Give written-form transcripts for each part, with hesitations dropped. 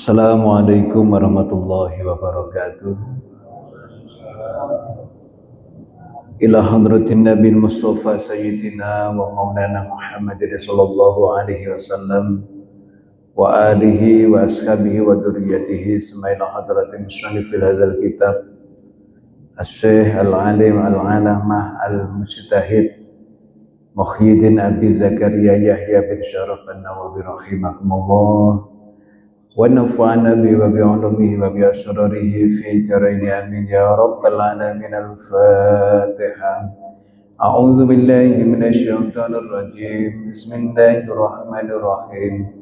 Assalamualaikum warahmatullahi wabarakatuh. Ila hadratin Nabi Mustafa Sayyidina wa Maulana Muhammadin sallallahu alaihi wasallam wa alihi wa ashabihi wa duriyatihi semaila hadratin musannifil hadzal kitab Asy-Syaikh Al-Alim Al-Alamah Al-Mujtahid Muhyiddin Abi Zakaria Yahya bin Syaraf An-Nawawi rahimakumullah wa nafa'ana bi wa bi ulumihi wa bi asrarihi fi darain amin ya rabbal alamin. Al-Fatihah. A'udzu billahi minasy syaithanir rajim. Bismillahirrahmanirrahim.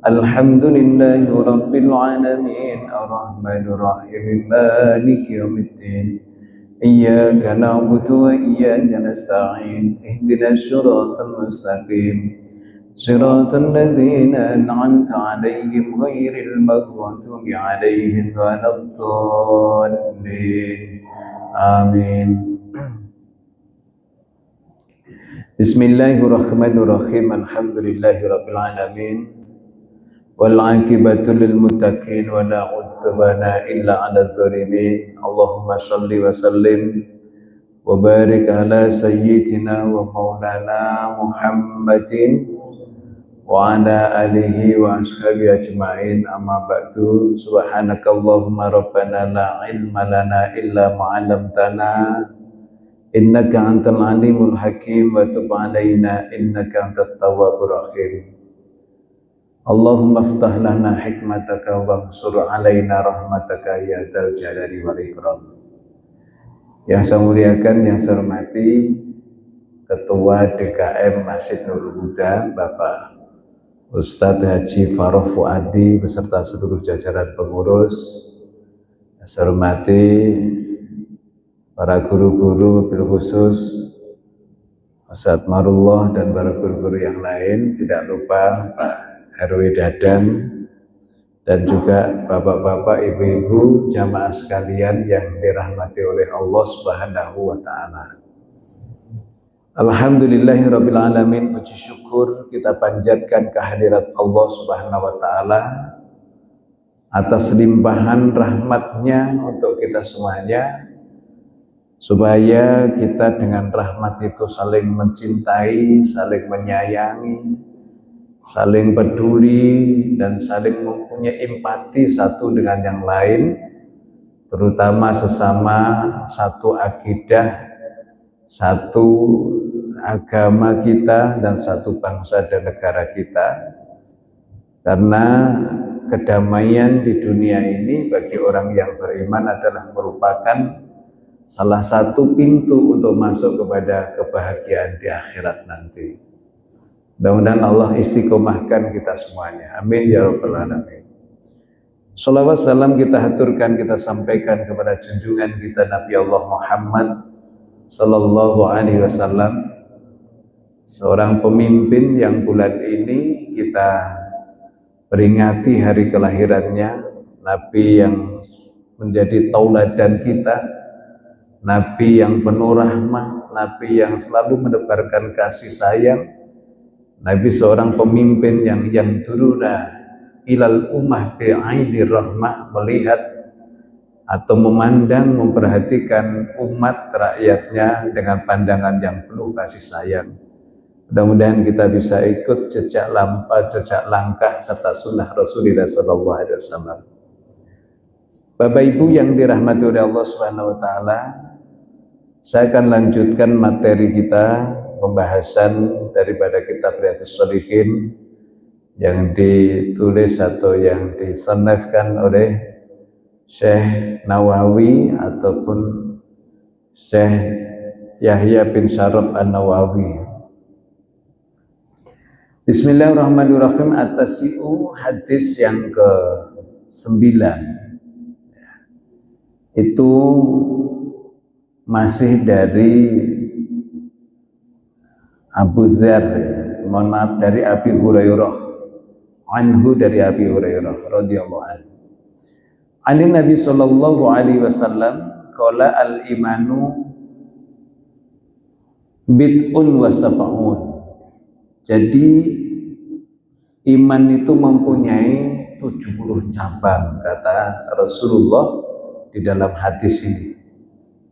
Alhamdulillahi rabbil alamin arrahmanir rahim maliki yaumiddin. Iyyaka na'budu wa iyyaka nasta'in. Ihdinas siratal mustaqim. Siratal ladzina an'amta 'alaihim ghairil maghdubi 'alaihim waladdallin. Amin. Bismillahirrahmanirrahim. Alhamdulillahirabbil alamin. Wal 'aqibatu lil muttaqin wa la 'udwana illa 'alal zalimin. Allahumma shalli wa sallim wa barik ala sayyidina wa maulana Muhammadin wa ala alihi wa ashabihi ajma'in. Amma ba'du. Subhanakallahumma rabbana la ilma lana illa ma 'allamtana innaka antal alimul hakim wa tub 'alaina innaka antat tawwabur rahim. Allahumma iftah lana hikmataka wansur 'alaina rahmataka ya dzal jalali wal ikram. Yang saya muliakan, yang saya hormati Ketua DKM Masjid Nurul Huda Bapak Ustadz Haji Faroh Fuadi beserta seluruh jajaran pengurus. Yang saya hormati para guru-guru, wabil khusus Ustadz Marullah dan para guru-guru yang lain, tidak lupa Pak RW Dadang dan juga bapak-bapak, ibu-ibu, jamaah sekalian yang dirahmati oleh Allah Subhanahu wa Ta'ala. Alhamdulillahirabbil alamin. Puji syukur kita panjatkan kehadirat Allah Subhanahu wa Ta'ala atas limpahan rahmatnya untuk kita semuanya, supaya kita dengan rahmat itu saling mencintai, saling menyayangi, saling peduli, dan saling mempunyai empati satu dengan yang lain, terutama sesama satu akidah, satu agama kita, dan satu bangsa dan negara kita. Karena kedamaian di dunia ini bagi orang yang beriman adalah merupakan salah satu pintu untuk masuk kepada kebahagiaan di akhirat nanti. Mudah-mudahan Allah istiqomahkan kita semuanya. Amin ya rabbal alamin. Shalawat salam kita haturkan, kita sampaikan kepada junjungan kita Nabi Allah Muhammad sallallahu alaihi wasallam, seorang pemimpin yang bulan ini kita peringati hari kelahirannya, Nabi yang menjadi tauladan kita, Nabi yang penuh rahmah, Nabi yang selalu menebarkan kasih sayang, Nabi seorang pemimpin yang turuna ilal ummah bi'ainir rahmah, melihat atau memandang, memperhatikan umat rakyatnya dengan pandangan yang penuh kasih sayang. Mudah-mudahan kita bisa ikut jejak langkah serta sunnah Rasulullah sallallahu alaihi wasallam. Bapak Ibu yang dirahmati oleh Allah Subhanahu wa Ta'ala, saya akan lanjutkan materi kita, pembahasan daripada kitab Riyadhus Shalihin yang ditulis atau yang disanafkan oleh Syekh Nawawi ataupun Syekh Yahya bin Syaraf An-Nawawi. Bismillahirrahmanirrahim. At-tasi'u, hadis yang ke-9. Itu masih dari Abu Dzar, mohon maaf, dari Abi Hurairah, anhu, dari Abi Hurairah radhiyallahu anhu. Anin Nabi sallallahu alaihi wasallam qala al-imanu bid'un wa sab'un. Jadi iman itu mempunyai 70 cabang, kata Rasulullah di dalam hadis ini.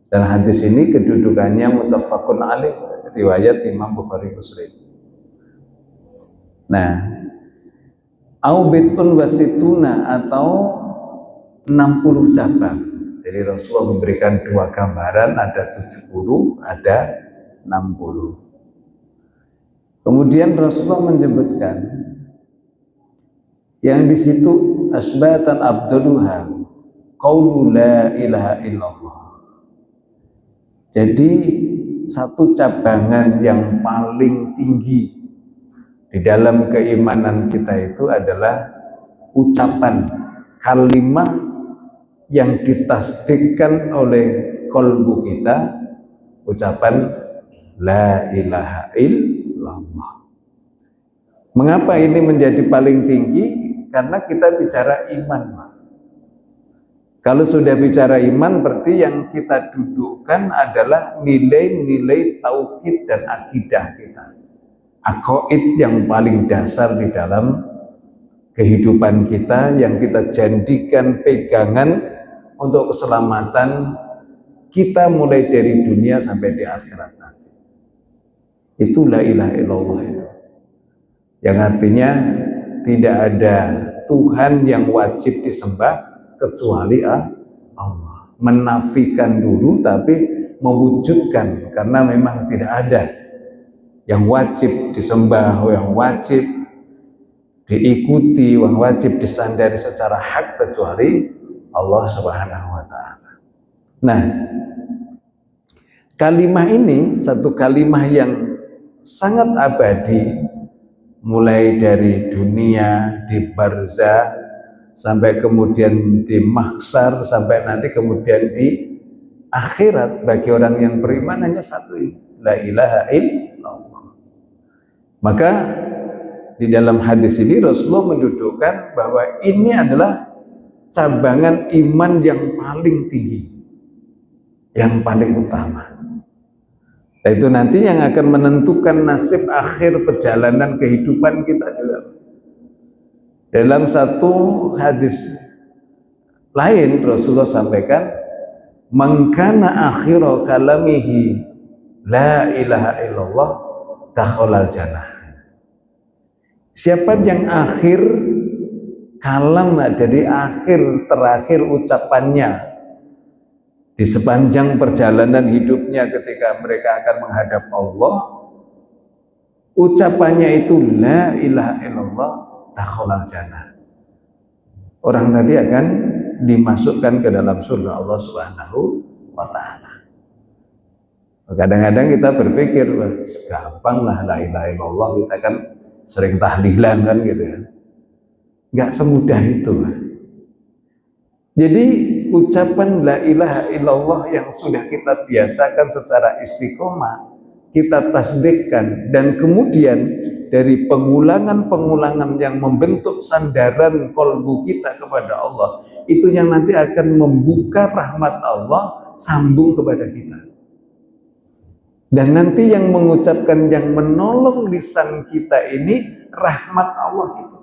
Dan hadis ini kedudukannya muttafaqun alaih, riwayat Imam Bukhari Muslim. Nah, au bid'un wasituna, atau 60 cabang. Jadi Rasulullah memberikan dua gambaran, ada 70, ada 60. Kemudian Rasulullah menyebutkan yang di situ asbatan abdaluha qaulu la ilaha illallah. Jadi satu cabangan yang paling tinggi di dalam keimanan kita itu adalah ucapan kalimat yang ditasdikkan oleh qalbu kita, ucapan la ilaha illallah. Mengapa ini menjadi paling tinggi? Karena kita bicara iman. Kalau sudah bicara iman, berarti yang kita dudukkan adalah nilai-nilai tauhid dan akidah kita. Aqaid yang paling dasar di dalam kehidupan kita, yang kita jadikan pegangan untuk keselamatan kita mulai dari dunia sampai di akhirat nanti. Itu la ilaha illallah itu. Yang artinya tidak ada Tuhan yang wajib disembah kecuali Allah. Menafikan dulu tapi mewujudkan, karena memang tidak ada yang wajib disembah, yang wajib diikuti, yang wajib disandari secara hak kecuali Allah Subhanahu wa ta'ala. Nah, kalimah ini satu kalimah yang sangat abadi, mulai dari dunia, di barzah, sampai kemudian di mahsyar, sampai nanti kemudian di akhirat. Bagi orang yang beriman hanya satu ini, la ilaha illallah. Maka di dalam hadis ini Rasulullah mendudukkan bahwa ini adalah cabangan iman yang paling tinggi, yang paling utama. Dan itu nanti yang akan menentukan nasib akhir perjalanan kehidupan kita juga. Dalam satu hadis lain Rasulullah sampaikan, man kana akhiru kalamihi la ilaha illallah dakhalal jannah. Siapa yang akhir kalam, dari akhir terakhir ucapannya di sepanjang perjalanan hidupnya ketika mereka akan menghadap Allah, ucapannya itu la ilaha illallah dakhalal jannah. Orang tadi akan dimasukkan ke dalam surga Allah Subhanahu wa ta'ala. Kadang-kadang kita berpikir, gampang lah la ilaha illallah, kita kan sering tahlilan kan gitu ya. Nggak semudah itu. Jadi ucapan la ilaha illallah yang sudah kita biasakan secara istiqomah, kita tasdikkan, dan kemudian dari pengulangan-pengulangan yang membentuk sandaran kolbu kita kepada Allah, itu yang nanti akan membuka rahmat Allah sambung kepada kita. Dan nanti yang mengucapkan, yang menolong lisan kita ini rahmat Allah itu.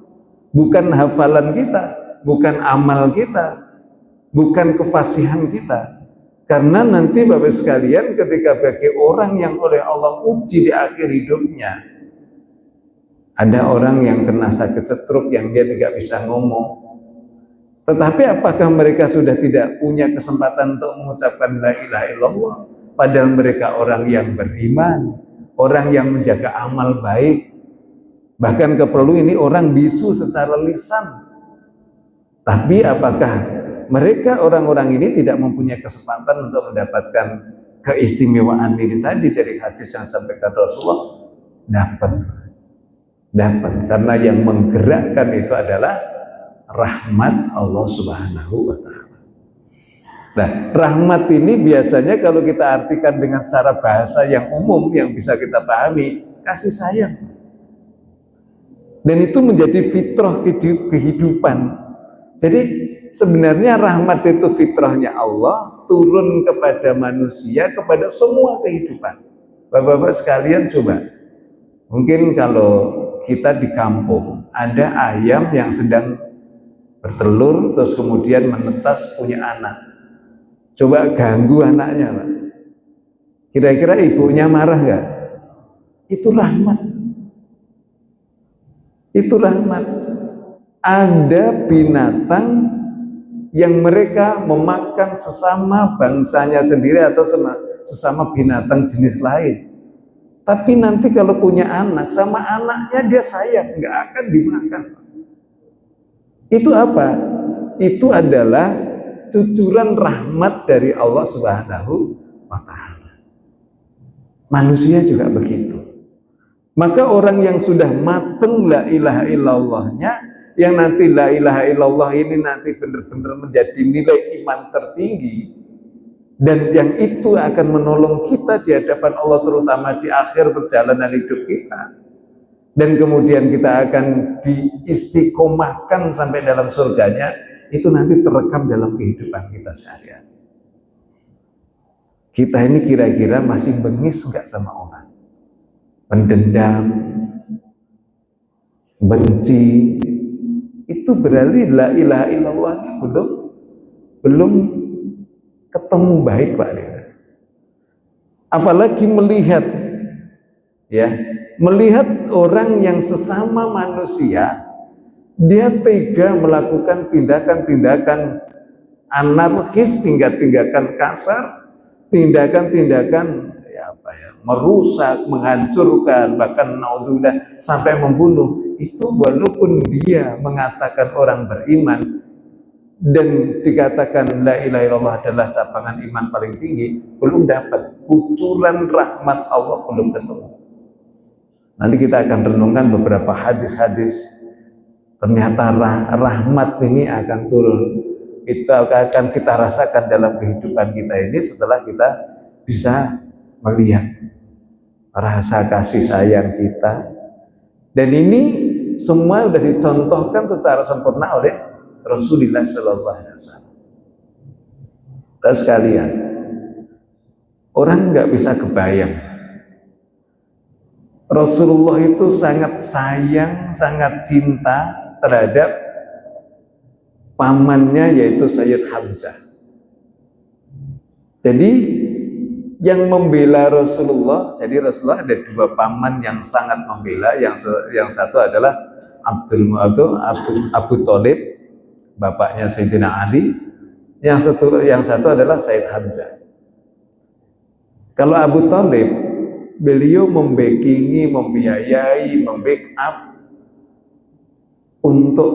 Bukan hafalan kita, bukan amal kita, bukan kefasihan kita. Karena nanti Bapak sekalian, ketika bagi orang yang oleh Allah uji di akhir hidupnya, ada orang yang kena sakit stroke yang dia tidak bisa ngomong. Tetapi apakah mereka sudah tidak punya kesempatan untuk mengucapkan la ilaha illallah? Padahal mereka orang yang beriman, orang yang menjaga amal baik. Bahkan keperlu ini orang bisu secara lisan. Tapi apakah mereka orang-orang ini tidak mempunyai kesempatan untuk mendapatkan keistimewaan ini tadi dari hadis yang sampaikan Rasulullah? Dapat, karena yang menggerakkan itu adalah rahmat Allah Subhanahu wa ta'ala. Nah, rahmat ini biasanya kalau kita artikan dengan secara bahasa yang umum yang bisa kita pahami, kasih sayang. Dan itu menjadi fitrah kehidupan. Jadi sebenarnya rahmat itu fitrahnya Allah turun kepada manusia, kepada semua kehidupan. Bapak-bapak sekalian coba, mungkin kalau kita di kampung ada ayam yang sedang bertelur terus kemudian menetas punya anak. Coba ganggu anaknya, Pak. Kira-kira ibunya marah nggak? Itu rahmat. Itu rahmat. Ada binatang yang mereka memakan sesama bangsanya sendiri atau sesama binatang jenis lain. Tapi nanti kalau punya anak, sama anaknya dia sayang, nggak akan dimakan. Itu apa? Itu adalah cucuran rahmat dari Allah Subhanahu wa Ta'ala. Manusia juga begitu. Maka orang yang sudah mateng la ilaha illallahnya, yang nanti la ilaha illallah ini nanti benar-benar menjadi nilai iman tertinggi, dan yang itu akan menolong kita di hadapan Allah, terutama di akhir perjalanan hidup kita, dan kemudian kita akan diistiqomahkan sampai dalam surganya, itu nanti terekam dalam kehidupan kita sehari-hari. Kita ini kira-kira masih bengis nggak sama orang? Pendendam, benci, itu berarti la ilaha illallah ini belum ketemu baik, Pak. Apalagi melihat, ya, melihat orang yang sesama manusia, dia tega melakukan tindakan-tindakan anarkis, tindakan kasar, tindakan-tindakan merusak, menghancurkan, bahkan naudzubillah sampai membunuh. Itu walaupun dia mengatakan orang beriman dan dikatakan la ilaha illallah adalah cabangan iman paling tinggi, belum dapat kucuran rahmat Allah, belum ketemu. Nanti kita akan renungkan beberapa hadis-hadis. Ternyata rahmat ini akan turun. Itu akan kita rasakan dalam kehidupan kita ini setelah kita bisa melihat rasa kasih sayang kita. Dan ini semua sudah dicontohkan secara sempurna oleh Rasulullah Sallallahu Alaihi Wasallam. Dan sekalian, orang nggak bisa kebayang. Rasulullah itu sangat sayang, sangat cinta terhadap pamannya, yaitu Sayyid Hamzah. Jadi yang membela Rasulullah, jadi Rasulullah ada dua paman yang sangat membela. Yang satu adalah Abu Thalib, bapaknya Sayyidina Ali. Yang satu adalah Sayyid Hamzah. Kalau Abu Thalib, beliau membackingi, membiayai, membackup untuk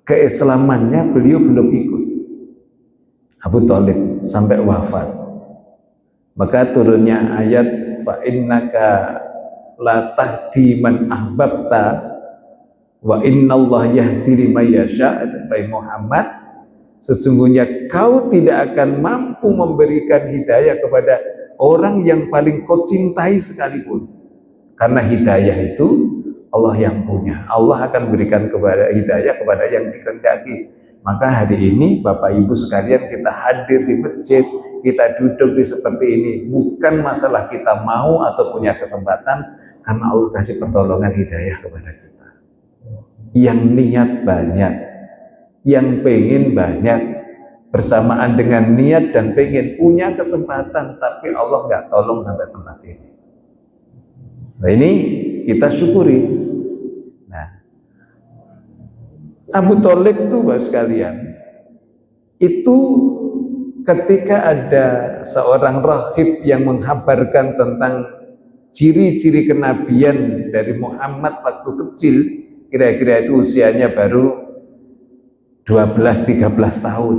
keislamannya, beliau belum ikut. Abu Thalib sampai wafat. Maka turunnya ayat fa innaka la tahdi man ahbabta wa innallaha yahdi liman yasha. Baik Muhammad, sesungguhnya kau tidak akan mampu memberikan hidayah kepada orang yang paling kau cintai sekalipun. Karena hidayah itu Allah yang punya. Allah akan berikan kepada hidayah kepada yang dikehendaki. Maka hari ini Bapak Ibu sekalian, kita hadir di masjid, kita duduk di seperti ini, bukan masalah kita mau atau punya kesempatan, karena Allah kasih pertolongan hidayah kepada kita. Yang niat banyak, yang pengen banyak, bersamaan dengan niat dan pengen punya kesempatan, tapi Allah nggak tolong sampai tempat ini. Nah, ini kita syukuri. Nah, Abu Thalib itu, Bapak sekalian, itu ketika ada seorang rahib yang menghabarkan tentang ciri-ciri kenabian dari Muhammad waktu kecil, kira-kira itu usianya baru 12-13 tahun.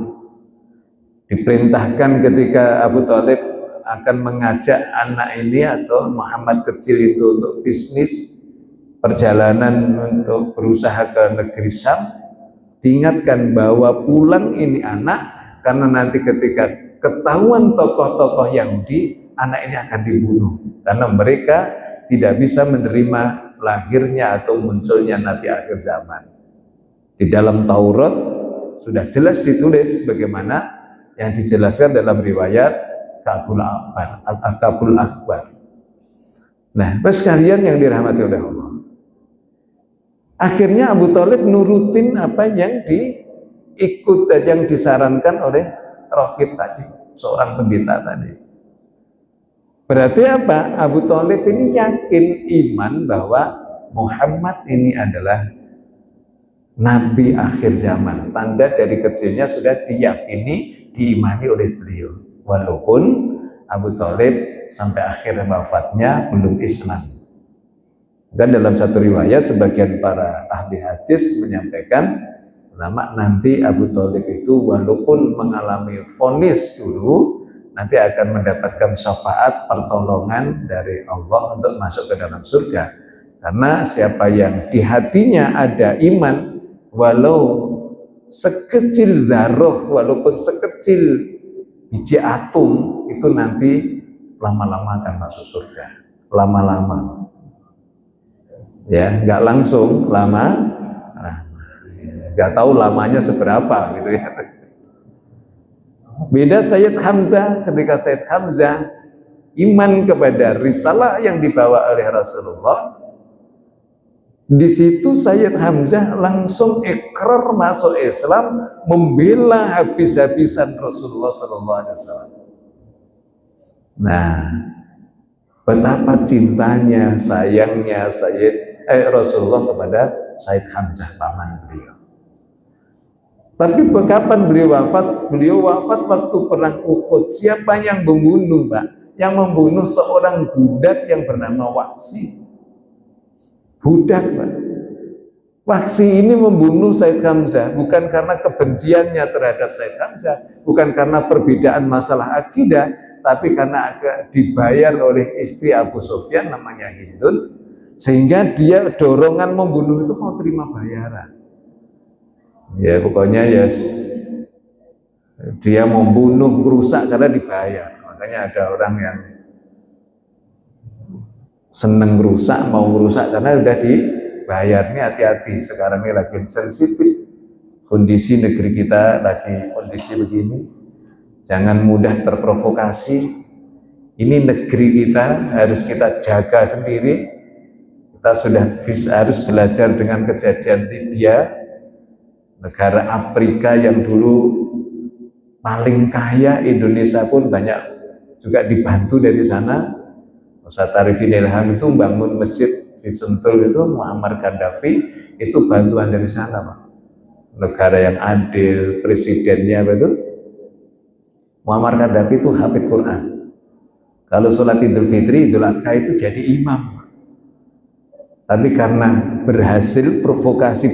Diperintahkan ketika Abu Thalib akan mengajak anak ini atau Muhammad kecil itu untuk bisnis, perjalanan untuk berusaha ke negeri Syam, diingatkan bahwa pulang ini anak, karena nanti ketika ketahuan tokoh-tokoh Yahudi, anak ini akan dibunuh, karena mereka tidak bisa menerima lahirnya atau munculnya Nabi akhir zaman. Di dalam Taurat sudah jelas ditulis bagaimana yang dijelaskan dalam riwayat Kabul Akbar. Nah, sekalian yang dirahmati oleh Allah, Akhirnya Abu Thalib nurutin apa yang yang disarankan oleh Rohib tadi, seorang pendeta tadi. Berarti apa? Abu Thalib ini yakin iman bahwa Muhammad ini adalah Nabi akhir zaman. Tanda dari kecilnya sudah diyakini, diimani oleh beliau. Walaupun Abu Thalib sampai akhir wafatnya belum Islam. Dan dalam satu riwayat sebagian para ahli hadis menyampaikan, ulama, nanti Abu Thalib itu walaupun mengalami vonis dulu, nanti akan mendapatkan syafaat pertolongan dari Allah untuk masuk ke dalam surga. Karena siapa yang di hatinya ada iman, walau sekecil dzarrah, walaupun sekecil biji atom, itu nanti lama-lama akan masuk surga. Lama-lama. Ya, nggak langsung, lama, nggak tahu lamanya seberapa gitu ya. Beda Sayyid Hamzah, ketika Sayyid Hamzah iman kepada risalah yang dibawa oleh Rasulullah, di situ Sayyid Hamzah langsung ikrar masuk Islam, membela habis-habisan Rasulullah SAW. Nah, betapa cintanya, sayangnya Rasulullah kepada Sayyid Hamzah, paman beliau. Tapi kapan beliau wafat? Beliau wafat waktu perang Uhud. Siapa yang membunuh, Pak? Yang membunuh seorang budak yang bernama Wahsy. Budak, Pak. Wahsy ini membunuh Sayyid Hamzah bukan karena kebenciannya terhadap Sayyid Hamzah, bukan karena perbedaan masalah akidah, tapi karena dibayar oleh istri Abu Sufyan namanya Hindun, sehingga dia dorongan membunuh itu mau terima bayaran. Ya pokoknya ya dia membunuh, merusak karena dibayar. Makanya ada orang yang seneng merusak, mau merusak karena udah dibayar. Ini hati-hati, sekarang ini lagi sensitif kondisi negeri kita, lagi kondisi begini. Jangan mudah terprovokasi. Ini negeri kita harus kita jaga sendiri. Kita sudah harus belajar dengan kejadian Libya, negara Afrika yang dulu paling kaya. Indonesia pun banyak juga dibantu dari sana. Ustaz Arifin Ilham itu bangun masjid di Sentul itu, Muammar Gaddafi itu bantuan dari sana, Pak. Negara yang adil, presidennya apa itu? Muammar Gaddafi itu hafid Quran. Kalau sholat Idul Fitri, Idul Adha itu jadi imam. Tapi karena berhasil provokasi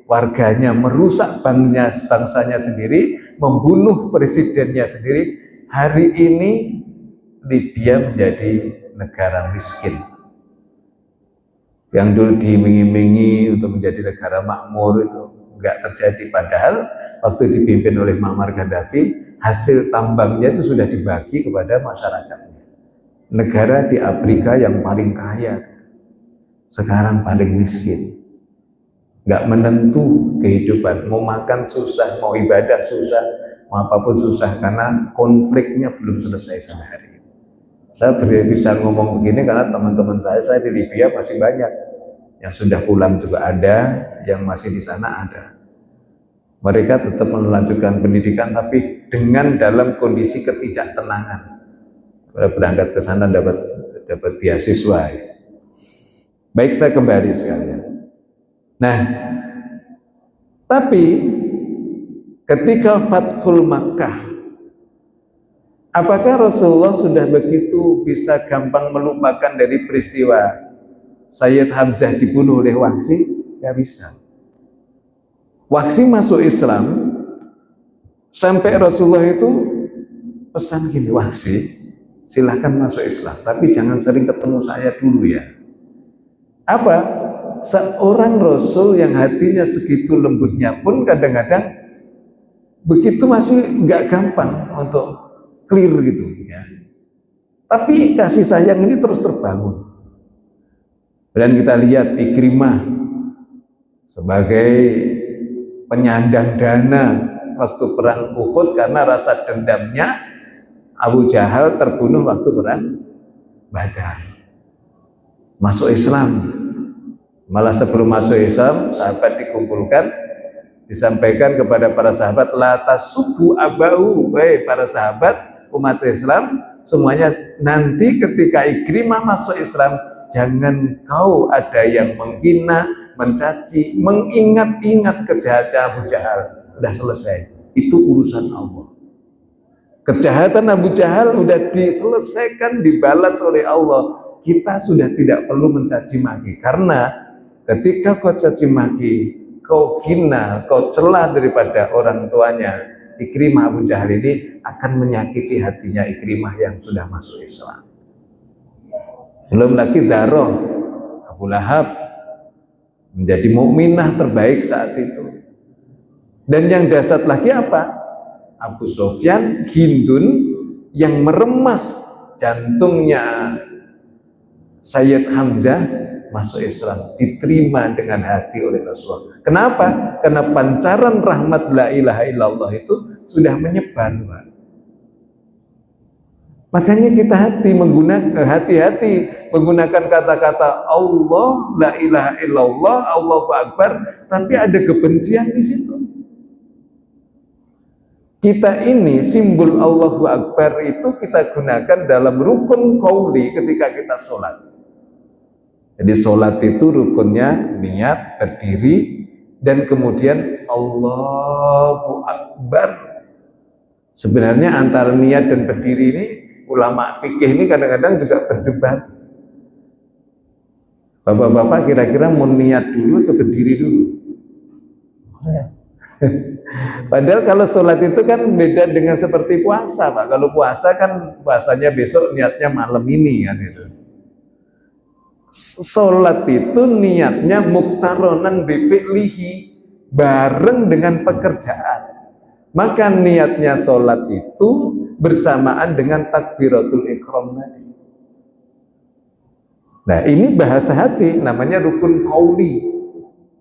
warganya, merusak bangsanya sendiri, membunuh presidennya sendiri, hari ini Libya menjadi negara miskin. Yang dulu diiming-imingi untuk menjadi negara makmur itu enggak terjadi. Padahal waktu dipimpin oleh Muammar Gaddafi, hasil tambangnya itu sudah dibagi kepada masyarakatnya. Negara di Afrika yang paling kaya, sekarang paling miskin. Nggak menentu kehidupan, mau makan susah, mau ibadah susah, mau apapun susah, karena konfliknya belum selesai sampai hari ini. Saya bisa ngomong begini karena teman-teman saya di Libya masih banyak, yang sudah pulang juga ada, yang masih di sana ada. Mereka tetap melanjutkan pendidikan, tapi dengan dalam kondisi ketidaktenangan. Berangkat ke sana dapat beasiswa. Ya. Baik, saya kembali sekalian. Nah, tapi ketika Fathul Makkah, apakah Rasulullah sudah begitu bisa gampang melupakan dari peristiwa Sayyid Hamzah dibunuh oleh Wahsy? Gak bisa. Wahsy masuk Islam, sampai Rasulullah itu pesan gini, Wahsy silahkan masuk Islam, tapi jangan sering ketemu saya dulu ya. Apa? Seorang Rasul yang hatinya segitu lembutnya pun kadang-kadang begitu masih nggak gampang untuk clear gitu ya. Tapi kasih sayang ini terus terbangun. Dan kita lihat Ikrimah sebagai penyandang dana waktu perang Uhud karena rasa dendamnya Abu Jahal terbunuh waktu perang Badar. Masuk Islam. Malah sebelum masuk Islam, sahabat dikumpulkan, disampaikan kepada para sahabat, la tasubbu abau, para sahabat umat Islam semuanya, nanti ketika Ikrimah masuk Islam, jangan kau ada yang menghina, mencaci, mengingat-ingat kejahatan Abu Jahal. Udah selesai, itu urusan Allah. Kejahatan Abu Jahal udah diselesaikan, dibalas oleh Allah. Kita sudah tidak perlu mencaci maki, karena ketika kau caci maki, kau hina, kau celah daripada orang tuanya Ikrimah, Abu Jahal ini akan menyakiti hatinya Ikrimah yang sudah masuk Islam. Belum lagi Daroh, Abu Lahab menjadi mukminah terbaik saat itu. Dan yang dahsyat lagi apa? Abu Sufyan, Hindun yang meremas jantungnya Sayyid Hamzah masuk Islam, diterima dengan hati oleh Rasulullah. Kenapa? Karena pancaran rahmat la ilaha illallah itu sudah menyebar, Pak. Makanya kita hati-hati menggunakan kata-kata Allah, la ilaha illallah, Allahu Akbar, tapi ada kebencian di situ. Kita ini simbol Allahu Akbar itu kita gunakan dalam rukun qauli ketika kita sholat. Jadi sholat itu rukunnya niat, berdiri, dan kemudian Allahu Akbar. Sebenarnya antara niat dan berdiri ini, ulama fikih ini kadang-kadang juga berdebat. Bapak-bapak kira-kira mau niat dulu atau berdiri dulu? Padahal kalau sholat itu kan beda dengan seperti puasa, Pak. Kalau puasa kan puasanya besok, niatnya malam ini kan itu. Sholat itu niatnya muktaronan bifi'lihi, bareng dengan pekerjaan. Maka niatnya sholat itu bersamaan dengan takbiratul ihram tadi. Nah, ini bahasa hati, namanya rukun qauli.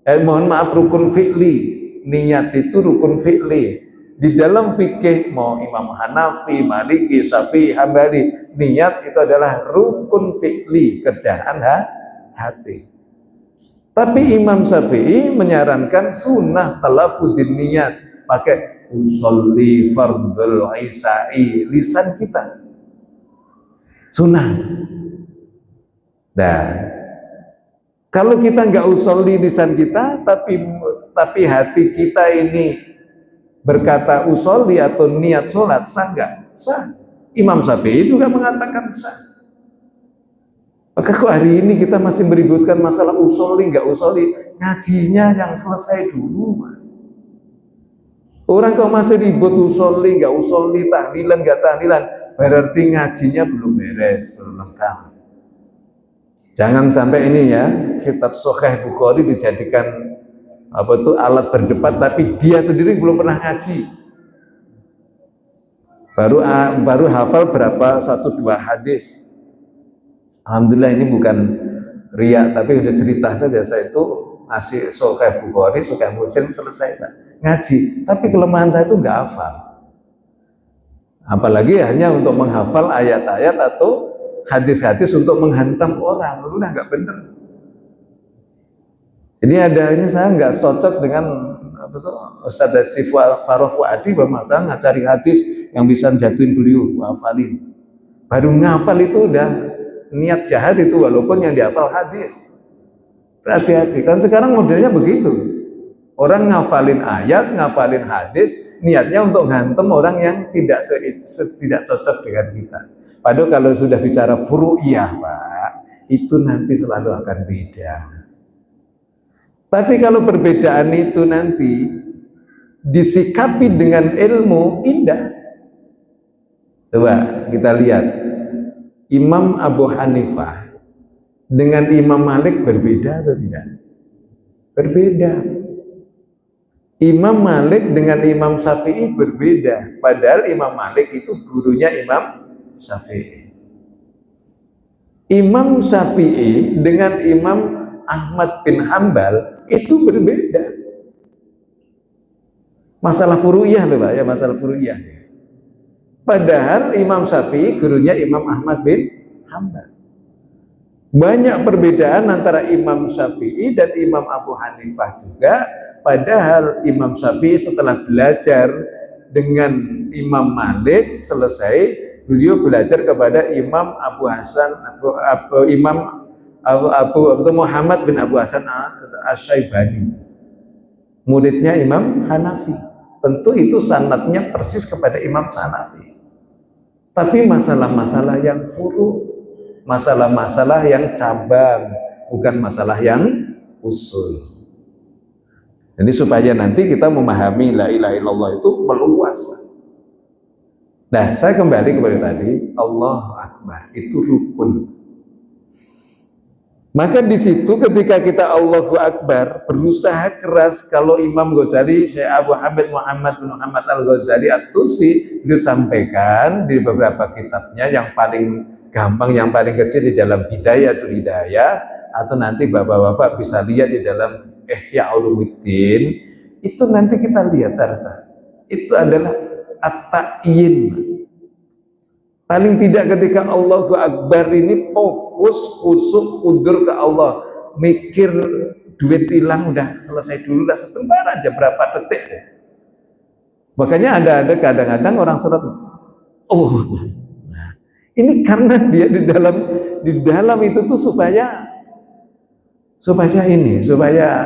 Rukun fi'li. Niat itu rukun fi'li. Di dalam fikih, mau Imam Hanafi, Maliki, Syafi'i, Hambali, niat itu adalah rukun fi'li, kerjaan hati. Tapi Imam Syafi'i menyarankan sunnah talafudin niat, pakai usolli fardul isya'i, lisan kita. Sunnah. Nah, kalau kita nggak usolli lisan kita, tapi hati kita ini berkata usolli atau niat sholat, sah nggak? Sah. Imam Syafi'i juga mengatakan sah. Maka kok hari ini kita masih meributkan masalah usolli nggak usolli? Ngajinya yang selesai dulu, Pak. Orang kok masih ribut usolli nggak usolli, tahlilan nggak tahlilan, berarti ngajinya belum beres, belum lengkap. Jangan sampai ini ya, kitab Sahih Bukhari dijadikan alat berdebat, tapi dia sendiri belum pernah ngaji. Baru hafal berapa 1-2 hadis. Alhamdulillah ini bukan riya, tapi udah cerita saja. Saya itu ngasih Sahih Bukhari, Sahih Muslim selesai, Pak. Ngaji, tapi kelemahan saya itu nggak hafal. Apalagi hanya untuk menghafal ayat-ayat atau hadis-hadis untuk menghantam orang, lu udah nggak bener. Jadi ini saya nggak cocok dengan Ustaz Haji Farouk Fuadi, saya nggak cari hadis yang bisa jatuhin beliau, hafalin. Baru ngafal itu udah niat jahat itu, walaupun yang dihafal hadis. Hati-hati, kan sekarang modelnya begitu. Orang ngafalin ayat, ngafalin hadis, niatnya untuk ngantem orang yang tidak cocok dengan kita. Padahal kalau sudah bicara furu'iyah, Pak, itu nanti selalu akan beda. Tapi kalau perbedaan itu nanti disikapi dengan ilmu, indah. Coba kita lihat, Imam Abu Hanifah dengan Imam Malik berbeda atau tidak? Berbeda. Imam Malik dengan Imam Syafi'i berbeda. Padahal Imam Malik itu gurunya Imam Syafi'i. Imam Syafi'i dengan Imam Ahmad bin Hambal itu berbeda. Masalah furu'iyah loh, Pak, ya, masalah furu'iyah. Padahal Imam Syafi'i gurunya Imam Ahmad bin Hambal. Banyak perbedaan antara Imam Syafi'i dan Imam Abu Hanifah juga, padahal Imam Syafi'i setelah belajar dengan Imam Malik selesai, beliau belajar kepada Imam Abu Hasan Abu Muhammad bin Abu Hasan Asy-Syaibani, muridnya Imam Hanafi. Tentu itu sanadnya persis kepada Imam Hanafi. Tapi masalah-masalah yang furu, masalah-masalah yang cabang, bukan masalah yang usul. Jadi supaya nanti kita memahami la ilaha illallah itu meluas. Nah, saya kembali kepada tadi, Allahu Akbar itu rukun. Maka di situ ketika kita Allahu Akbar, berusaha keras. Kalau Imam Ghazali, Syekh Abu Hamid Muhammad bin Muhammad Al-Ghazali At-Tusi, dia sampaikan di beberapa kitabnya, yang paling gampang, yang paling kecil di dalam Bidayatul Hidayah, atau nanti bapak-bapak bisa lihat di dalam Ihya Ulumuddin, itu nanti kita lihat caranya. Itu adalah at-ta'yin. Paling tidak ketika Allahu Akbar ini fokus, khusyuk, khudur ke Allah, mikir duit hilang udah selesai dulu lah, sebentar aja, berapa detik deh. Makanya ada kadang-kadang orang sholat Allah. Nah, ini karena dia di dalam itu tuh supaya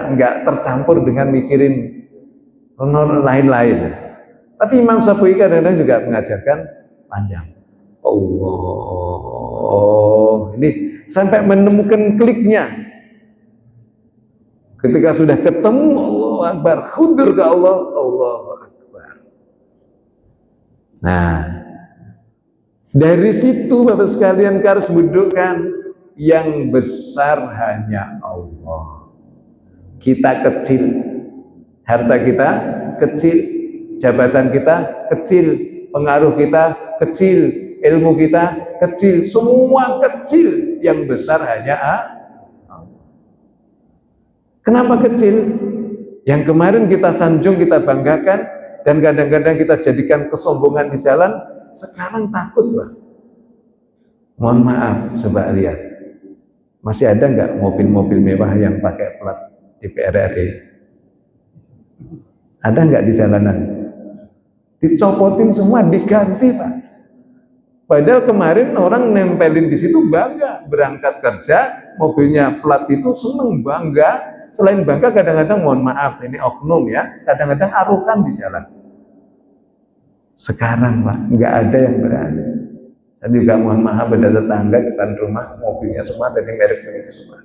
nggak tercampur dengan mikirin lain-lain. Tapi Imam Syafi'i kadang-kadang juga mengajarkan panjang. Allah, ini sampai menemukan kliknya. Ketika sudah ketemu Allahu Akbar, khudur ke Allah, Allahu Akbar. Nah, dari situ Bapak sekalian harus dudukkan, yang besar hanya Allah. Kita kecil, harta kita kecil, jabatan kita kecil, pengaruh kita kecil, ilmu kita kecil, semua kecil, yang besar hanya Allah. Kenapa kecil? Yang kemarin kita sanjung, kita banggakan, dan kadang-kadang kita jadikan kesombongan di jalan, sekarang takut, Pak. Mohon maaf, coba lihat. Masih ada nggak mobil-mobil mewah yang pakai plat DPR RI? Ada nggak di jalanan? Dicopotin semua, diganti, Pak. Padahal kemarin orang nempelin di situ bangga, berangkat kerja mobilnya plat itu seneng, bangga. Selain bangga, kadang-kadang mohon maaf, ini oknum ya, kadang-kadang arukan di jalan. Sekarang Pak, nggak ada yang berani. Saya juga mohon maaf, ada tetangga depan rumah mobilnya semua tadi merek begitu semua.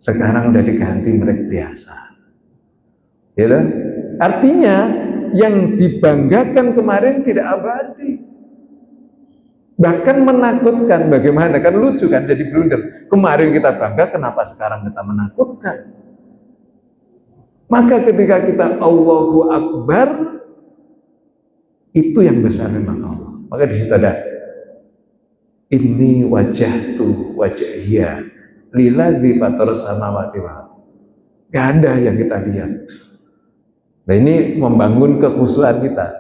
Sekarang udah diganti merek biasa. Gitu? Artinya yang dibanggakan kemarin tidak abadi. Bahkan menakutkan. Bagaimana? Kan lucu kan, jadi blunder. Kemarin kita bangga, kenapa sekarang kita menakutkan? Maka ketika kita Allahu Akbar, itu yang besar memang Allah. Maka di situ ada inni wajahtu wajhiya liladzi fataras samawati wal ardh. Gak ada yang kita lihat. Nah, ini membangun kekhusyuan kita.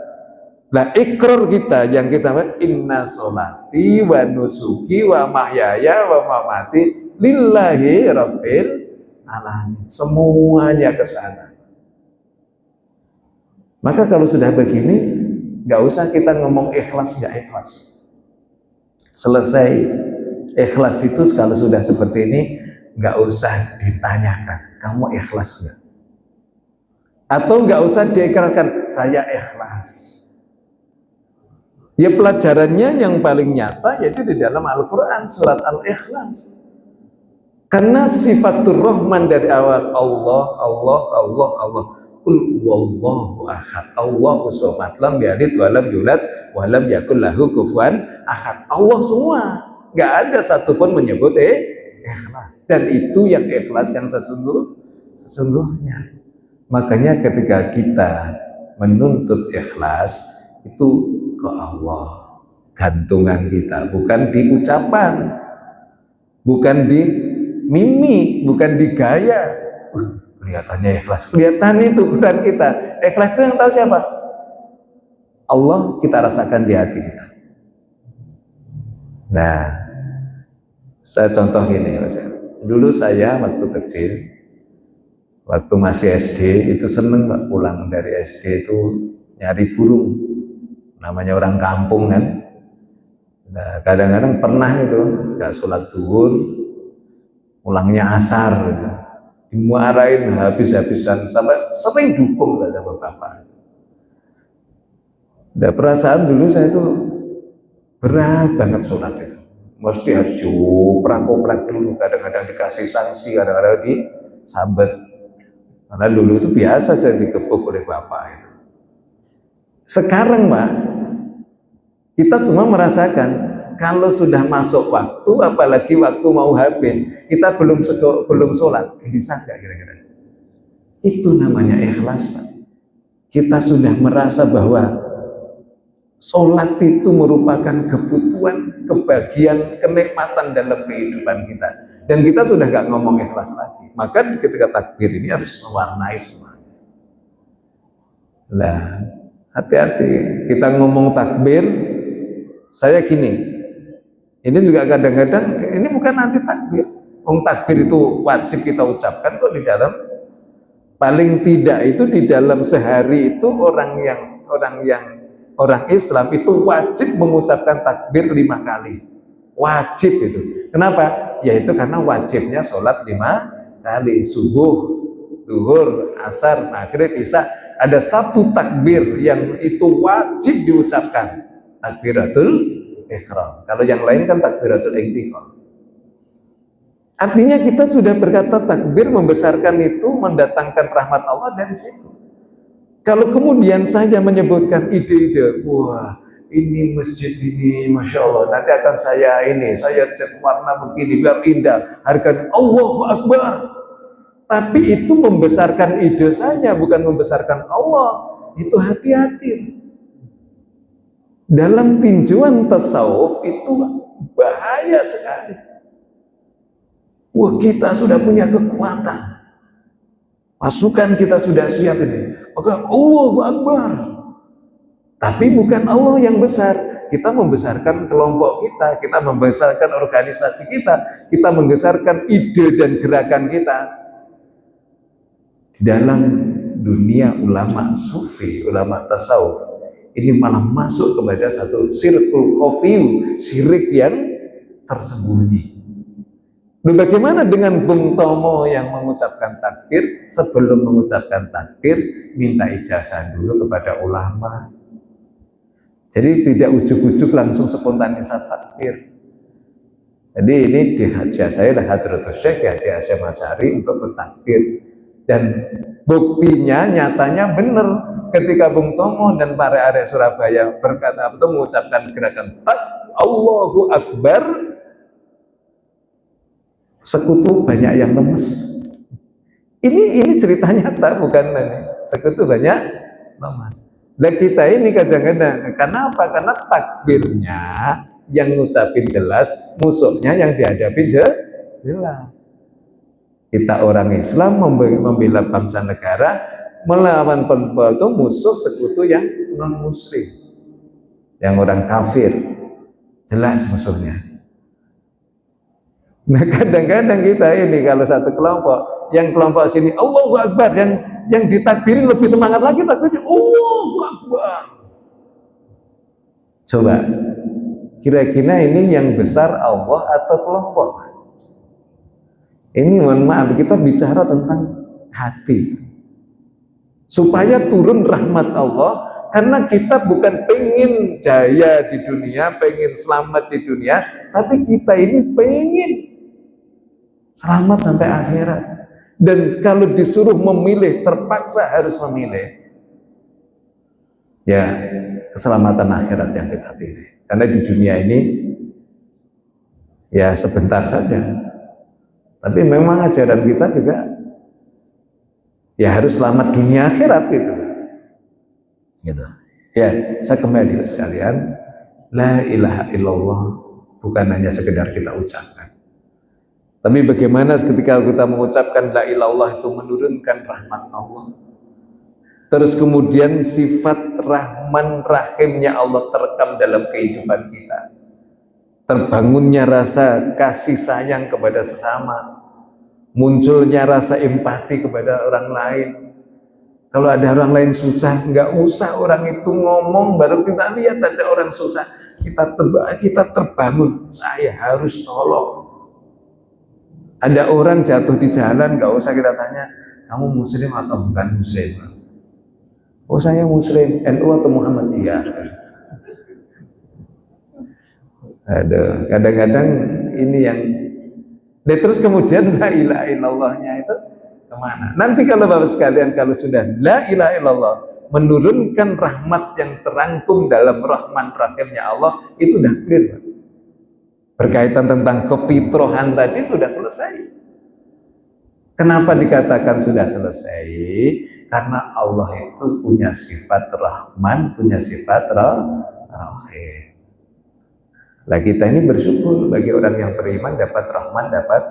Nah, ikrar kita yang kita inna sholati wa nusuki wa mahyaya wa mamati lillahi rabbil alamin. Semuanya ke sana. Maka kalau sudah begini, nggak usah kita ngomong ikhlas nggak ikhlas. Selesai. Ikhlas itu kalau sudah seperti ini, nggak usah ditanyakan, kamu ikhlas nggak? Atau nggak usah diikrarkan, saya ikhlas. Ya pelajarannya yang paling nyata yaitu di dalam Al-Quran, surat Al-Ikhlas. Karena sifatur Rahman dari awal Allah, Allah, Allah, Allah. Qul huwallahu ahad, Allahu somad, lam yalid wa lam yulad wa lam yakul lahu kufuwan ahad. Allah semua, nggak ada satupun menyebut ikhlas. Dan itu yang ikhlas yang sesungguhnya. Makanya ketika kita menuntut ikhlas itu ke Allah, gantungan kita, bukan di ucapan, bukan di mimi, bukan di gaya. Kelihatannya ikhlas, kelihatan itu ukuran kita. Ikhlas itu yang tahu siapa? Allah, kita rasakan di hati kita. Nah, Saya contoh gini Mas. Dulu saya waktu kecil, waktu masih SD itu seneng Pak, pulang dari SD itu nyari burung. Namanya orang kampung kan. Nah, kadang-kadang pernah itu nggak sholat zuhur, pulangnya asar, gitu. Dimarahin habis-habisan sampai sering dukung saja bapak. Nah, perasaan dulu saya itu berat banget sholat itu. Mesti harus dioprak-oprak dulu, kadang-kadang dikasih sanksi, kadang-kadang disabet. Karena dulu itu biasa saya dikepuk oleh bapak itu. Sekarang Pak, kita semua merasakan kalau sudah masuk waktu, apalagi waktu mau habis, kita belum sholat, bisa nggak kira-kira? Itu namanya ikhlas Pak. Kita sudah merasa bahwa sholat itu merupakan kebutuhan, kebahagiaan, kenikmatan dalam kehidupan kita. Dan kita sudah nggak ngomong ikhlas lagi. Maka ketika takbir ini harus mewarnai semuanya. Nah, hati-hati. Kita ngomong takbir, saya gini, ini juga kadang-kadang, ini bukan anti takbir. Takbir itu wajib kita ucapkan kok di dalam. Paling tidak itu di dalam sehari itu orang Islam itu wajib mengucapkan takbir 5 kali. Wajib itu. Kenapa? Yaitu karena wajibnya sholat 5 kali. Subuh, zuhur, asar, maghrib, isya. Ada satu takbir yang itu wajib diucapkan. Takbiratul ihram. Kalau yang lain kan takbiratul intiqal. Artinya kita sudah berkata takbir membesarkan itu mendatangkan rahmat Allah dari situ. Kalau kemudian saya menyebutkan ide-ide, wah ini masjid ini Masya Allah, nanti akan saya cat warna begini biar indah, harganya Allahu Akbar. Tapi itu membesarkan ide saya, bukan membesarkan Allah. Itu hati-hati. Dalam tinjauan tasawuf itu bahaya sekali. Wah kita sudah punya kekuatan, pasukan kita sudah siap ini, maka Allahu Akbar. Tapi bukan Allah yang besar. Kita membesarkan kelompok kita membesarkan organisasi kita membesarkan ide dan gerakan kita. Di dalam dunia ulama sufi, ulama tasawuf, ini malah masuk kepada satu sirkul khafiy, syirik yang tersembunyi. Bagaimana dengan Bung Tomo yang mengucapkan takbir, sebelum mengucapkan takbir minta ijazah dulu kepada ulama. Jadi tidak ujuk-ujuk langsung spontanisasi takbir. Jadi ini dihajah saya adalah Hadratus Syekh Haji Hasyim Asy'ari untuk bertakbir. Dan buktinya nyatanya benar ketika Bung Tomo dan para arek Surabaya berkata atau mengucapkan gerakan tak Allahu Akbar, sekutu banyak yang lemes. Ini cerita nyata, bukan ini. Sekutu banyak lemes. Dan kita ini kadang-kadang, kenapa? Karena takbirnya yang ngucapin jelas, musuhnya yang dihadapi jelas. Kita orang Islam membela bangsa negara, melawan itu musuh sekutu yang non-muslim, yang orang kafir, jelas musuhnya. Nah kadang-kadang kita ini kalau satu kelompok, yang kelompok sini Allahu Akbar, yang ditakbirin lebih semangat lagi takbirnya Allahu Akbar. Coba, kira-kira ini yang besar Allah atau kelompok? Ini mohon maaf, kita bicara tentang hati. Supaya turun rahmat Allah, karena kita bukan pengen jaya di dunia, pengen selamat di dunia, tapi kita ini pengen selamat sampai akhirat. Dan kalau disuruh memilih, terpaksa harus memilih, ya keselamatan akhirat yang kita pilih. Karena di dunia ini ya sebentar saja. Tapi memang ajaran kita juga ya harus selamat dunia akhirat gitu. Ya, saya kembali sekalian, la ilaha illallah bukan hanya sekedar kita ucapkan. Tapi bagaimana ketika kita mengucapkan la ilallah itu menurunkan rahmat Allah. Terus kemudian sifat rahman rahimnya Allah terekam dalam kehidupan kita. terbangunnya rasa kasih sayang kepada sesama, munculnya rasa empati kepada orang lain. Kalau ada orang lain susah, nggak usah orang itu ngomong, baru kita lihat ada orang susah, kita terbangun, saya harus tolong. Ada orang jatuh di jalan, nggak usah kita tanya, kamu muslim atau bukan muslim? Oh, saya muslim, NU atau Muhammadiyah? Aduh, kadang-kadang ini yang terus kemudian la ilaha illallahnya itu kemana? Nanti kalau Bapak sekalian, kalau sudah la ilaha illallah menurunkan rahmat yang terangkum dalam Rahman Rahimnya Allah, itu udah clear, Pak. Berkaitan tentang kefitrohan tadi sudah selesai. Kenapa dikatakan sudah selesai? Karena Allah itu punya sifat Rahman, punya sifat Rahim. Lah kita ini bersyukur bagi orang yang beriman dapat Rahman, dapat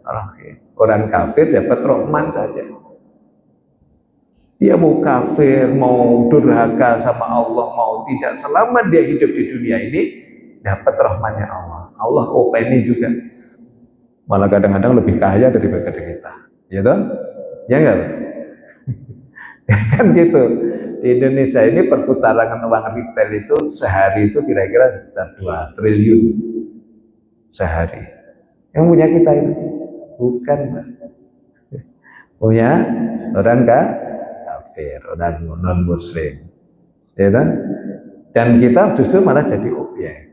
Rahim. Orang kafir dapat Rahman saja. Dia mau kafir, mau durhaka sama Allah, mau tidak, selama dia hidup di dunia ini dapat rahmannya Allah. Allah openi juga. Malah kadang-kadang lebih kaya daripada kita. Ya toh? Ya enggak? Kan gitu. Di Indonesia ini perputaran uang retail itu sehari itu kira-kira sekitar 2 triliun sehari. Yang punya kita itu bukan, Pak. Punya orang kafir, orang non muslim. Ya toh? Dan kita justru malah jadi objek.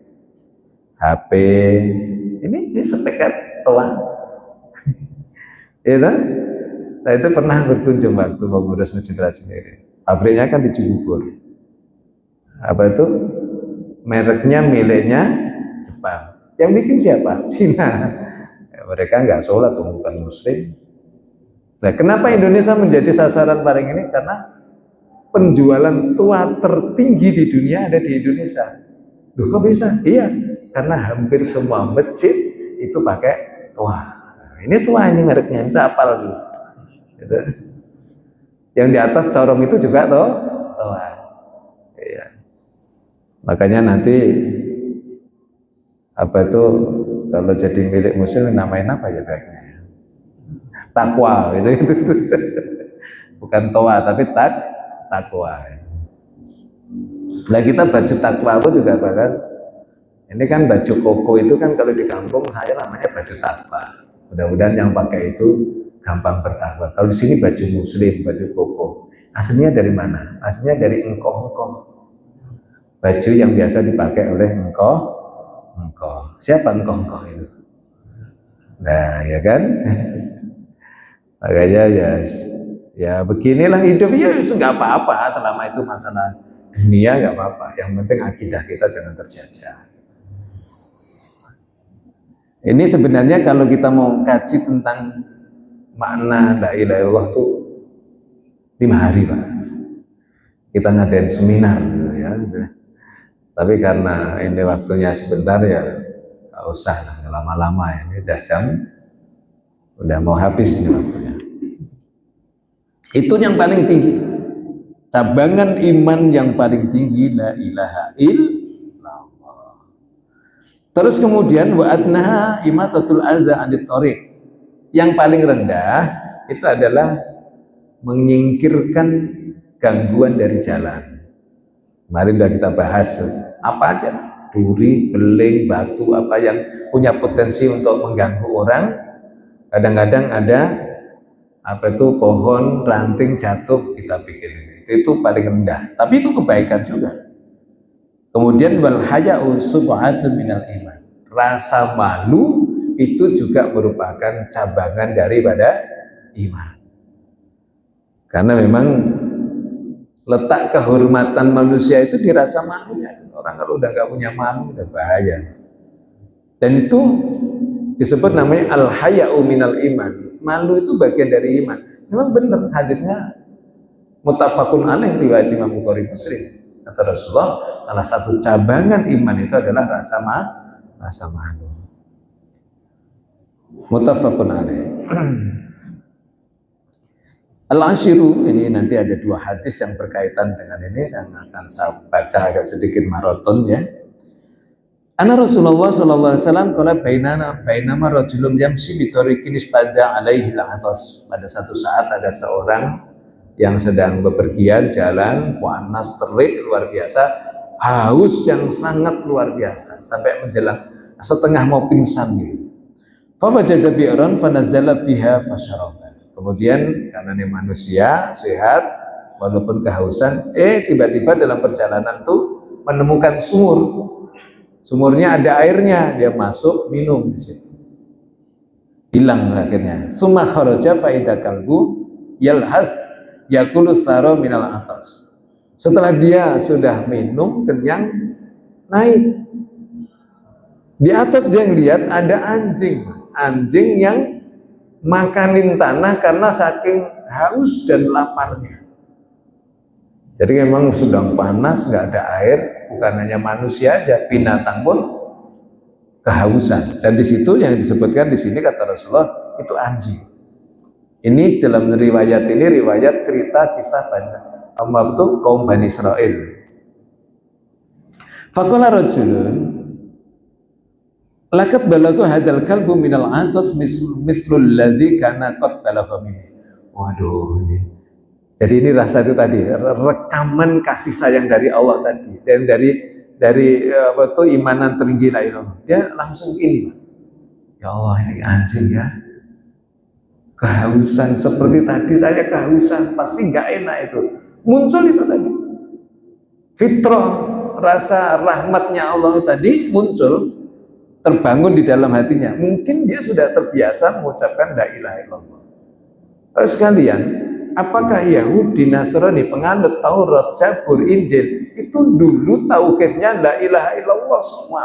HP ini sepekat doang. Ya toh? Saya itu pernah berkunjung waktu mengurus Masjid sendiri. Pabriknya kan di Cibubur. Apa itu? Mereknya miliknya Jepang. Yang bikin siapa? Cina. Ya, mereka nggak sholat, bukan muslim. Nah, kenapa Indonesia menjadi sasaran paling ini? Karena penjualan tua tertinggi di dunia ada di Indonesia. Loh, kok bisa? Iya, karena hampir semua masjid itu pakai tua. Nah, ini tua, ini mereknya, ini saya hafal dulu. Gitu. Yang di atas corong itu juga tua. Iya. Makanya nanti apa itu kalau jadi milik muslim namain apa ya baiknya? Takwa gitu. Bukan toa tapi takwa. Nah kita baju takwa aku juga bahkan ini kan baju koko itu kan kalau di kampung saya namanya baju takwa. Mudah-mudahan yang pakai itu gampang bertakwa. Kalau di sini baju muslim, baju koko. Aslinya dari mana? Aslinya dari engkoh-engkoh. Baju yang biasa dipakai oleh engkoh. Siapa engkoh-engkoh itu? Nah, ya kan? Makanya ya beginilah hidup, ya nggak apa-apa selama itu masalah dunia, nggak apa-apa. Yang penting akidah kita jangan terjajah. Ini sebenarnya kalau kita mau kaji tentang makna la ilaha illallah itu 5 hari, Pak. Kita ngadain seminar gitu ya. Tapi karena ini waktunya sebentar ya nggak usah lah lama-lama, ini udah mau habis ini waktunya. Itu yang paling tinggi. Cabangan iman yang paling tinggi la ilaha illallah. Terus kemudian wa adnaha imatatul adza anit thariq. Yang paling rendah itu adalah menyingkirkan gangguan dari jalan. Kemarin sudah kita bahas apa aja, duri, beling, batu, apa yang punya potensi untuk mengganggu orang. Kadang-kadang ada apa itu pohon ranting jatuh, kita bikin itu paling rendah, tapi itu kebaikan juga. Kemudian wal haya'u sub'atun minal iman. Rasa malu itu juga merupakan cabangan daripada iman. Karena memang letak kehormatan manusia itu di rasa malunya. Orang kalau udah nggak punya malu udah bahaya. Dan itu disebut namanya al-haya'u minal iman. Malu itu bagian dari iman. Memang benar hadisnya muttafaqun alaih riwayat Imam Bukhari Muslim. Kata Rasulullah, salah satu cabangan iman itu adalah rasa malu. Muttafaqun alaih. Al-Ashiru, ini nanti ada 2 hadis yang berkaitan dengan ini, yang akan saya baca agak sedikit maraton ya. Anna Rasulullah sallallahu alaihi wasallam qala bainama rajulun yamshi bi tariqin istada alaihi al-atas. Pada satu saat ada seorang yang sedang bepergian jalan, panas terik luar biasa, haus yang sangat luar biasa sampai menjelang setengah mau pingsan gitu. Fa wajada bi'ran fa nazala fiha fasharaba. Kemudian karena dia manusia sehat walaupun kehausan, tiba-tiba dalam perjalanan tuh menemukan sumur. Sumurnya ada airnya, dia masuk minum di situ. Hilang akhirnya. Summa kharaja fa idza kalbu yalhas yakulu saro minal atas. Setelah dia sudah minum kenyang, naik. Di atas dia lihat ada anjing yang makanin tanah karena saking haus dan laparnya. Jadi memang sedang panas, nggak ada air, bukan hanya manusia aja, binatang pun kehausan. Dan di situ yang disebutkan di sini kata Rasulullah itu anjing. Ini dalam riwayat ini riwayat cerita kisah kaum Bani Israel. Faqala rajulun laqad balagha hadzal kalbu minal atas mislul ladzi kana qad balagha minni. Waduh ini. Jadi ini rasa itu tadi, rekaman kasih sayang dari Allah tadi, dan dari apa tuh imanan tertinggi la ilaha. Dia langsung ini, ya Allah ini anjing ya, kehausan seperti tadi saya kehausan, pasti nggak enak itu. Muncul itu tadi, fitrah rasa rahmatnya Allah tadi muncul, terbangun di dalam hatinya. Mungkin dia sudah terbiasa mengucapkan la ilaha illallah. Sekalian, apakah Yahudi, Nasrani, penganut Taurat, Zabur, Injil itu dulu tauhidnya la ilaha illallah semua?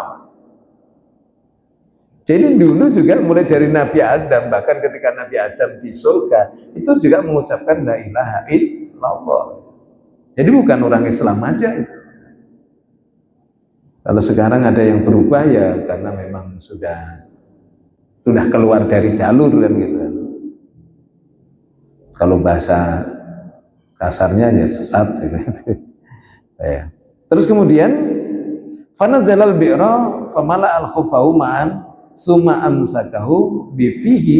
Jadi dulu juga mulai dari Nabi Adam, bahkan ketika Nabi Adam di surga itu juga mengucapkan la ilaha illallah. Jadi bukan orang Islam aja itu. Kalau sekarang ada yang berubah ya karena memang sudah keluar dari jalur kan gitu kan. Kalau bahasa kasarnya ya sesat gitu. Ya. Terus kemudian fanazalal bi'ra famala al-khufahu ma'an summa amsakahu bi fihi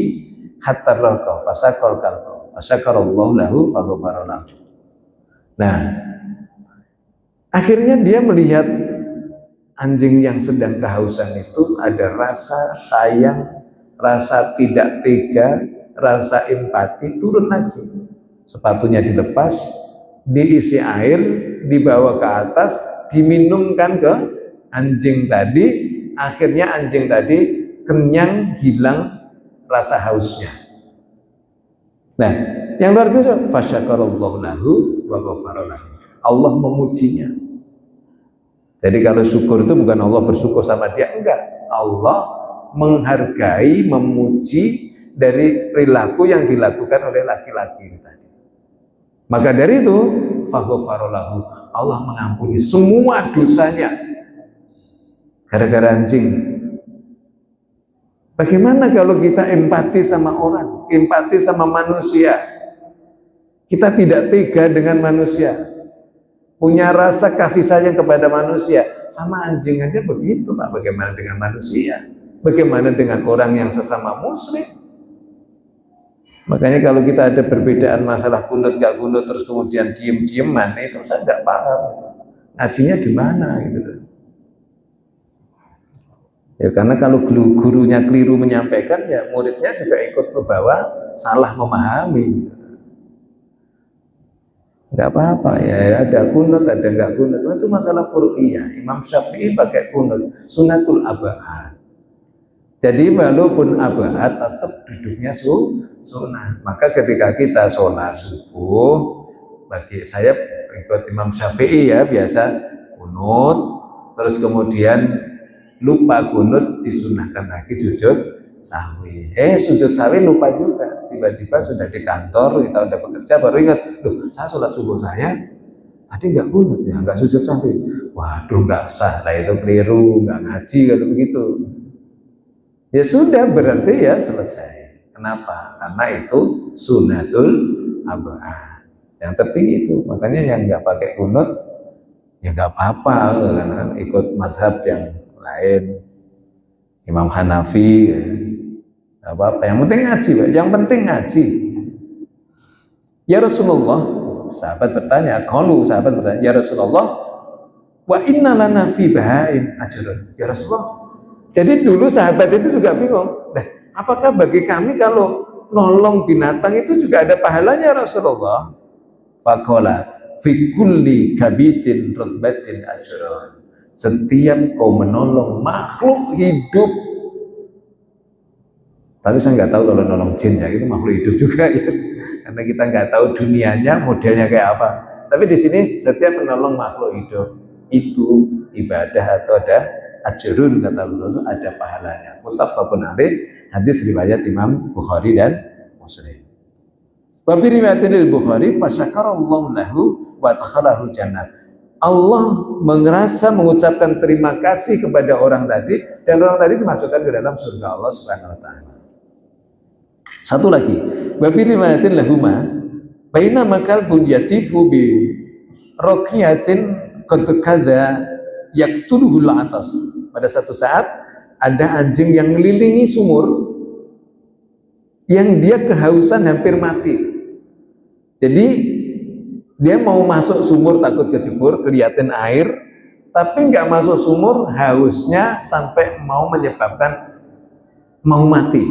hatta raqa fasaqal qalbu fasyakarallahu lahu faghfara lahu. Nah, akhirnya dia melihat anjing yang sedang kehausan itu ada rasa sayang, rasa tidak tega, rasa empati turun lagi. Sepatunya dilepas, diisi air, dibawa ke atas, diminumkan ke anjing tadi. Akhirnya anjing tadi kenyang, hilang rasa hausnya. Nah, yang luar biasa, fasyakarallahu lahu wa ghafara lahu. Allah memujinya. Jadi kalau syukur itu bukan Allah bersyukur sama dia, enggak. Allah menghargai, memuji dari perilaku yang dilakukan oleh laki-laki tadi. Maka dari itu, faghfara lahu, Allah mengampuni semua dosanya gara-gara anjing. Bagaimana kalau kita empati sama orang, empati sama manusia? Kita tidak tega dengan manusia, punya rasa kasih sayang kepada manusia. Sama anjing aja begitu Pak, bagaimana dengan manusia? Bagaimana dengan orang yang sesama muslim? Makanya kalau kita ada perbedaan masalah kunut gak kunut terus kemudian diem-dieman, itu saya nggak paham. Ngajinya di mana gitu. Ya karena kalau gurunya keliru menyampaikan, ya muridnya juga ikut ke bawah salah memahami. Nggak apa-apa ya, ada kunut ada nggak kunut itu masalah furu'iyah. Imam Syafi'i pakai kunut sunatul abad. Jadi walaupun abad tetap duduknya sunnah. Maka ketika kita sholat subuh, bagi saya ikut Imam Syafi'i ya biasa kunut, terus kemudian lupa kunut disunahkan lagi sujud sahwi. Sujud sahwi lupa juga. Tiba-tiba sudah di kantor, kita udah bekerja baru ingat, loh saya sholat subuh saya tadi nggak kunut ya, nggak sujud sahwi. Waduh nggak sah, lah itu keliru, nggak ngaji kalau begitu. Ya sudah berarti ya selesai. Kenapa? Karena itu sunatul abad. Yang tertinggi itu. Makanya yang nggak pakai kunut ya nggak apa-apa, karena ikut madhab yang lain, Imam Hanafi, ya. Apa yang penting ngaji, Pak. Yang penting ngaji. Ya Rasulullah, sahabat bertanya, ya Rasulullah, wa inna lana fi bahaim ajrun. Ya Rasulullah. Jadi dulu sahabat itu juga bingung. Nah, apakah bagi kami kalau nolong binatang itu juga ada pahalanya Rasulullah? Faqala fi kulli kabitin rutbatin ajrun. Setiap kau menolong makhluk hidup, tapi saya nggak tahu kalau nolong jin ya, itu makhluk hidup juga ya. Karena kita nggak tahu dunianya modelnya kayak apa. Tapi di sini setiap menolong makhluk hidup itu ibadah atau ada ajrun, kata Rasul, ada pahalanya. Muttafaqun alaih, hadis riwayat Imam Bukhari dan Muslim. Wa fi riwayatin al-Bukhari fasyakarallahu lahu wa adkhalahu jannah. Allah merasa mengucapkan terima kasih kepada orang tadi, dan orang tadi dimasukkan ke dalam surga Allah Subhanahu wa taala. Satu lagi, wa fi riwayatin lahuma baina makal bunyatifu bi raqiyatin qad kadza yaqtuluhul atas. Pada satu saat ada anjing yang mengelilingi sumur yang dia kehausan hampir mati. Jadi dia mau masuk sumur takut kejebur, kelihatan air, tapi nggak masuk sumur, hausnya sampai mau menyebabkan mau mati.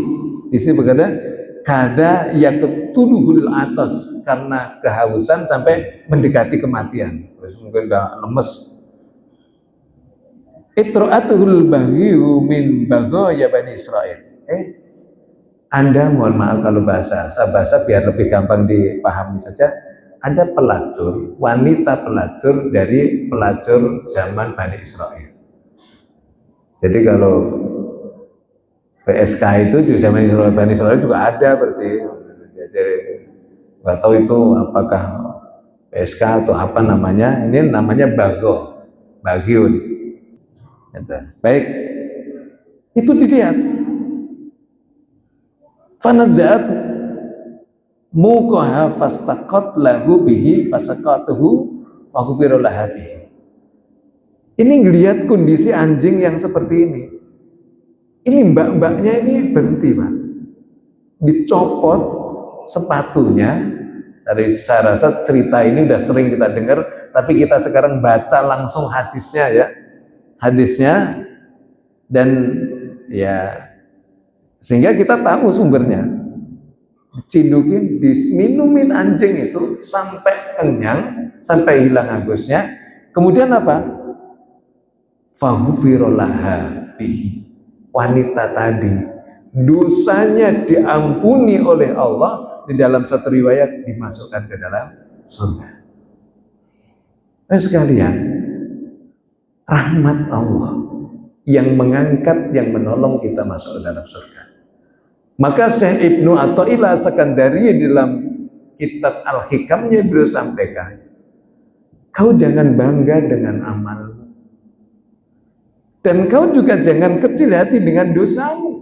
Di sini berkata kada yaqtuluhul atas, karena kehausan sampai mendekati kematian. Mungkin udah lemes. Itra'atuhul baghiyu min baghaya Bani Israil. Anda mohon maaf kalau bahasa biar lebih gampang dipahami saja. Ada pelacur, wanita pelacur dari pelacur zaman Bani Israil. Jadi kalau VSK itu di zaman Bani Israil juga ada berarti. Jadi nggak tahu itu apakah VSK atau apa namanya. Ini namanya bagiun. Baik, itu dilihat. Fanazat muqaha fastaqat lahu bihi fasaqatuhu faghfira laha fihi. Ini ngelihat kondisi anjing yang seperti ini. Ini mbak-mbaknya ini berhenti, Pak. Dicopot sepatunya. Saya rasa cerita ini udah sering kita dengar, tapi kita sekarang baca langsung hadisnya ya. Hadisnya, dan ya sehingga kita tahu sumbernya. Dicindukin, diminumin anjing itu sampai kenyang, sampai hilang hausnya. Kemudian apa? Faghfira laha bihi. Wanita tadi dosanya diampuni oleh Allah, di dalam satu riwayat dimasukkan ke dalam surga. Nah sekalian, rahmat Allah yang mengangkat, yang menolong kita masuk ke dalam surga. Maka Syekh Ibnu Athaillah Sakandari dalam kitab Al-Hikamnya beliau sampaikan, kau jangan bangga dengan amalmu, dan kau juga jangan kecil hati dengan dosamu.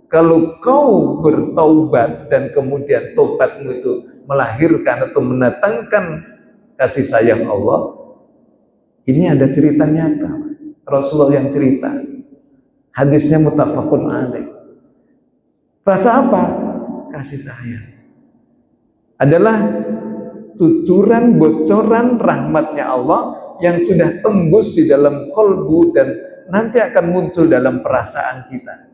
Kalau kau bertaubat dan kemudian taubatmu itu melahirkan atau mendatangkan kasih sayang Allah, ini ada cerita nyata, Rasulullah yang cerita. Hadisnya muttafaqun alaih. Rasa apa? Kasih sayang. Adalah cucuran, bocoran rahmatnya Allah yang sudah tembus di dalam kolbu dan nanti akan muncul dalam perasaan kita.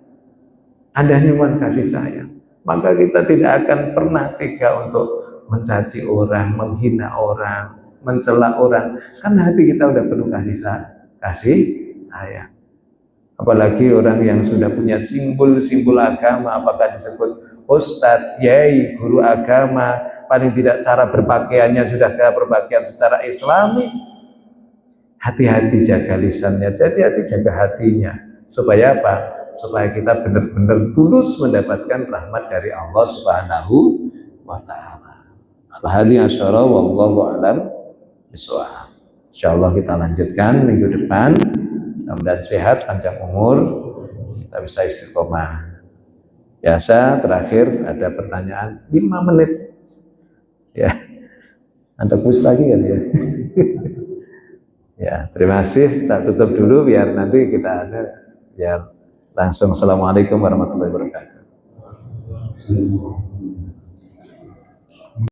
Adanya kasih sayang. Maka kita tidak akan pernah tega untuk mencaci orang, menghina orang, mencela orang, karena hati kita udah penuh kasih sayang. Apalagi orang yang sudah punya simbol-simbol agama, apakah disebut ustadz, kiai, guru agama, paling tidak cara berpakaiannya sudah berpakaian secara islami. Hati-hati jaga lisannya, hati-hati jaga hatinya. Supaya apa? Supaya kita benar-benar tulus mendapatkan rahmat dari Allah Subhanahu wa ta'ala. Al-hadi asyara wallahu alam bisawab. Insyaallah kita lanjutkan minggu depan. Mudah-mudahan sehat, panjang umur, kita bisa istiqomah. Biasa terakhir ada pertanyaan 5 menit. Ya. Ada kuis lagi kan ya? Ya, terima kasih. Kita tutup dulu biar nanti kita ada Ya, langsung assalamualaikum warahmatullahi wabarakatuh.